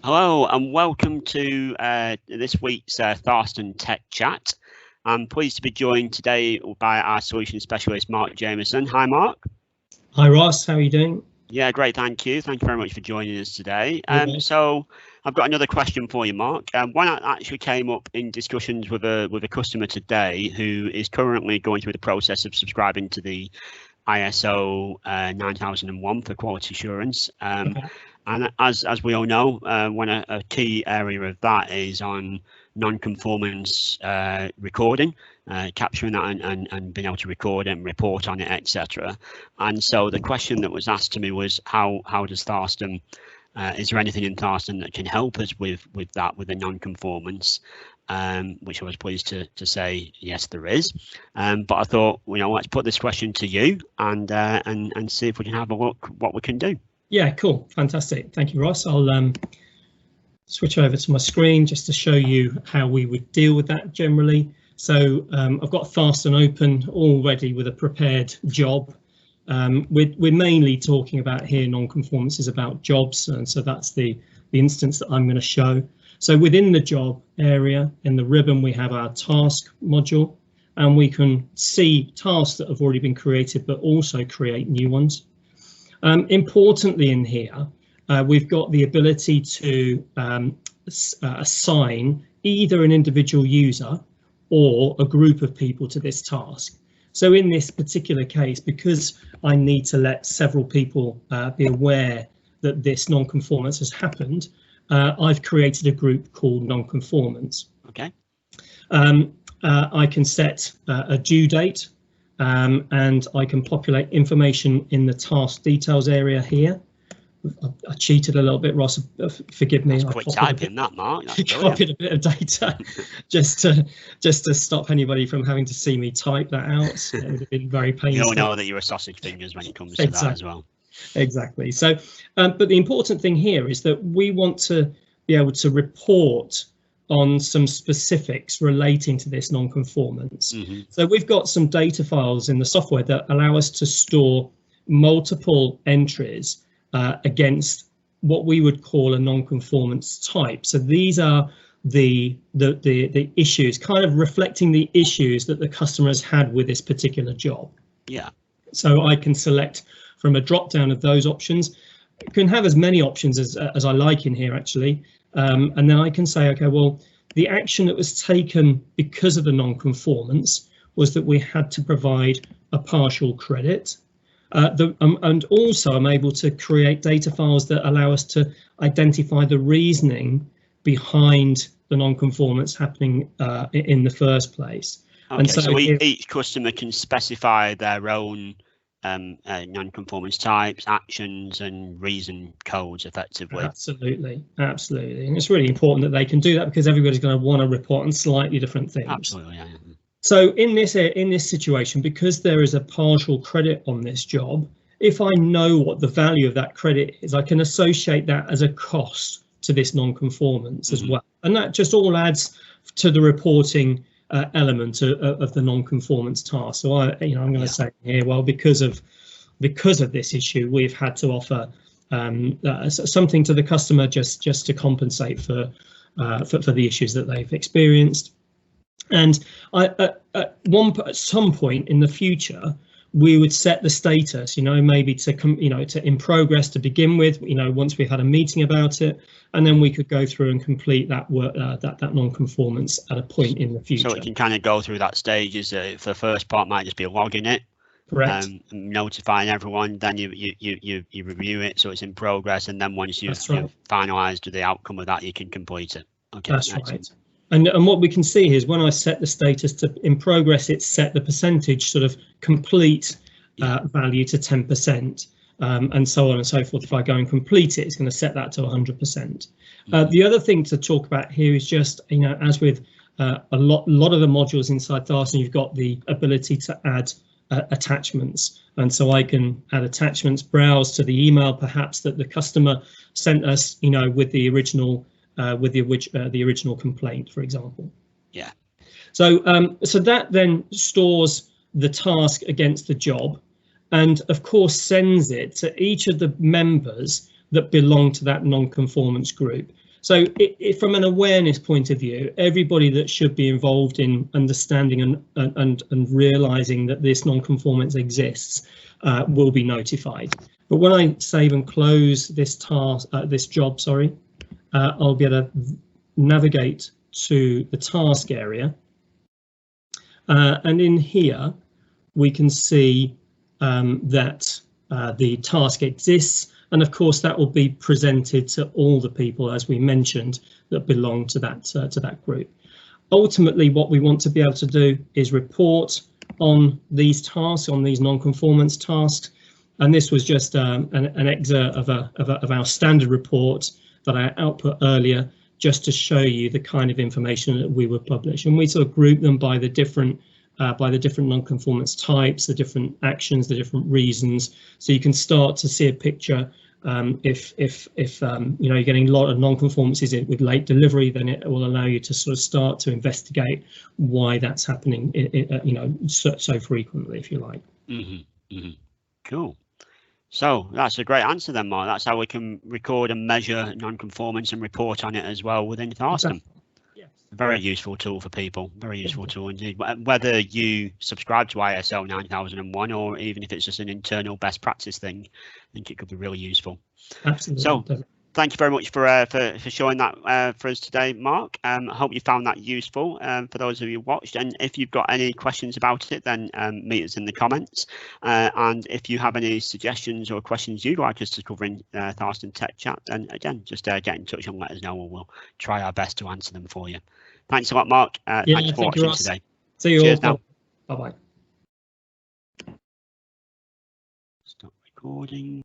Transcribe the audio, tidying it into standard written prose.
Hello and welcome to this week's Tharstern Tech Chat. I'm pleased to be joined today by our solution specialist, Mark Jameson. Hi, Mark. Hi, Ross. How are you doing? Yeah, great. Thank you. Thank you very much for joining us today. So I've got another question for you, Mark. One that actually came up in discussions with a customer today who is currently going through the process of subscribing to the ISO 9001 for quality assurance. And as we all know, one a key area of that is on non-conformance recording, capturing that and being able to record it and report on it, etc. And so the question that was asked to me was, how does Tharstern, is there anything in Tharstern that can help us with that, with the non-conformance? Which I was pleased to say yes, there is. But I thought, let's put this question to you and see if we can have a look what we can do. Yeah, cool. Fantastic. Thank you, Ross. I'll switch over to my screen just to show you how we would deal with that generally. So I've got Tharstern open already with a prepared job. We're mainly talking about here non-conformance is about jobs, and so that's the instance that I'm going to show. So within the job area in the ribbon, we have our task module, and we can see tasks that have already been created, but also create new ones. Importantly in here, we've got the ability to assign either an individual user or a group of people to this task. So in this particular case, because I need to let several people be aware that this non-conformance has happened, I've created a group called Non-Conformance. Okay. I can set a due date. And I can populate information in the task details area here. I cheated a little bit, Ross. Forgive me. That's quick typing, that, Mark. I copied a bit of data just to stop anybody from having to see me type that out. It would have been very painful. You all know that you're a sausage fingers when it comes to that as well. Exactly. So, but the important thing here is that we want to be able to report on some specifics relating to this non-conformance. So we've got some data files in the software that allow us to store multiple entries against what we would call a non-conformance type. So these are the issues, kind of reflecting the issues that the customer has had with this particular job. Yeah. So I can select from a drop down of those options. I can have as many options as I like in here, actually. And then I can say, okay, well, the action that was taken because of the non-conformance was that we had to provide a partial credit. And also I'm able to create data files that allow us to identify the reasoning behind the non-conformance happening in the first place. Okay, and so each customer can specify their own non-conformance types, actions and reason codes effectively. Absolutely, and it's really important that they can do that because everybody's going to want to report on slightly different things. Absolutely, yeah. So in this situation, because there is a partial credit on this job, if I know what the value of that credit is, I can associate that as a cost to this non-conformance as well, and that just all adds to the reporting element of the non-conformance task. So I'm going to say here, well, because of this issue, we've had to offer something to the customer just to compensate for the issues that they've experienced. And at some point in the future, we would set the status, maybe to in progress to begin with, once we've had a meeting about it, and then we could go through and complete that work, that non-conformance at a point in the future. So it can kind of go through that stages. The first part might just be logging it, correct, notifying everyone. Then you review it, so it's in progress, and then once you've finalised the outcome of that, you can complete it. Okay, that's right. And what we can see here is when I set the status to in progress, it's set the percentage sort of complete value to 10%, and so on and so forth. If I go and complete it, it's going to set that to 100%. The other thing to talk about here is just, as with a lot of the modules inside Tharstern, you've got the ability to add attachments, and so I can add attachments, browse to the email perhaps that the customer sent us, with the original. With the original complaint, for example. Yeah. So that then stores the task against the job, and of course sends it to each of the members that belong to that non-conformance group. So from an awareness point of view, everybody that should be involved in understanding and realizing that this non-conformance exists will be notified. But when I save and close this task, this job, sorry, I'll be able to navigate to the task area. And in here, we can see that the task exists. And of course, that will be presented to all the people, as we mentioned, that belong to that group. Ultimately, what we want to be able to do is report on these tasks, on these non-conformance tasks. And this was just an excerpt of our standard report that I output earlier, just to show you the kind of information that we would publish. And we sort of group them by the different non-conformance types, the different actions, the different reasons. So you can start to see a picture. If you know, you're getting a lot of non-conformances with late delivery, then it will allow you to sort of start to investigate why that's happening, you know, so frequently, if you like. Cool. So that's a great answer then, Mark. That's how we can record and measure non-conformance and report on it as well within Tharstern. Yes. Very useful tool for people. Very useful tool indeed. Whether you subscribe to ISO 9001 or even if it's just an internal best practice thing, I think it could be really useful. Absolutely. So thank you very much for showing that for us today, Mark. I hope you found that useful for those of you who watched. And if you've got any questions about it, then meet us in the comments. And if you have any suggestions or questions you'd like us to cover in Tharstern Tech Chat, then again, just get in touch and let us know, and we'll try our best to answer them for you. Thanks a lot, Mark. Thanks for watching today. See you Cheers all. Now. Bye-bye. Stop recording.